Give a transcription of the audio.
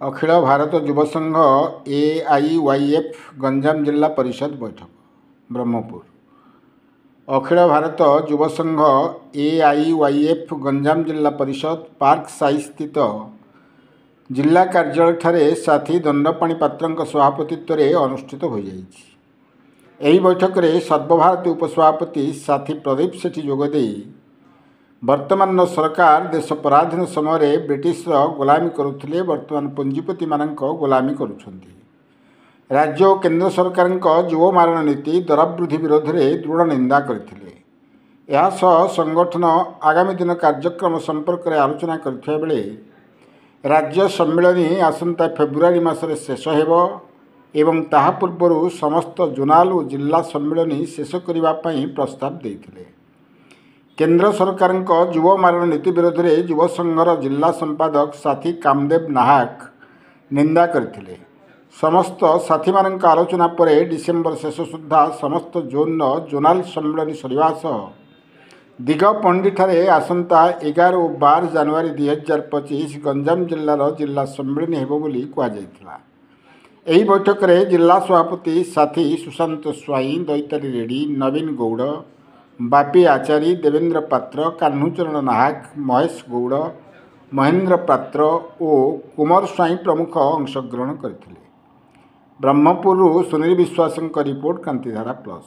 अखिल भारत युव संघ AIYF गंजाम जिला परिषद बैठक ब्रह्मपुर। अखिल भारत युव संघ AIYF गंजाम जिला परिषद पार्क साई स्थित जिला कार्यालय ठारे साथी दंडपाणी पात्रंक सभापतित्व में अनुष्ठित हो जाइछि। बैठक में सर्वभारतीय उपसभापति साथी प्रदीप सेठी जोगदे वर्तमान सरकार देश पराधीन समय ब्रिटिश गुलामी करुले वर्तमान पुंजीपति मानक गुलामी करुछंती। राज्य और केंद्र सरकार युव मारण नीति दरवृद्धि विरोध में दृढ़ निंदा करथिले। संगठन आगामी दिन कार्यक्रम संपर्क में आलोचना करथिबा बेले राज्य सम्मेलन आसंता फेब्रुआरी मासरे शेष हेबो एवं ताहा पूर्व समस्त जोनाल और जिला सम्मेलन शेष करने प्रस्ताव देथिले। केंद्र सरकार युव मारण नीति विरोध में युव संघर जिला संपादक साथी कामदेव नाहक निंदा करथिले। समस्त साथी मानक आलोचना पर डिसेम्बर शेष सुधा समस्त जोन जोनाल सम्मेलन सरिवा सह दिगपंडी ठारे आसंता 11 और 12 जनवरी 2025 गंजाम जिलार जिला सम्मेलन हेबो बोली कहा जायतिला। एही बैठक में जिला सभापति साथी सुशांत स्वाई, दैतारी रेड्डी, नवीन गौड़, बापी आचारी, देवेंद्र पात्र, कान्हूचरण नाहक, महेश गौड़, महेंद्र पात्र और कुमार स्वाई प्रमुख अंशग्रहण करथिले। ब्रह्मपुर सुनील विश्वास रिपोर्ट, क्रांतिधारा प्लस।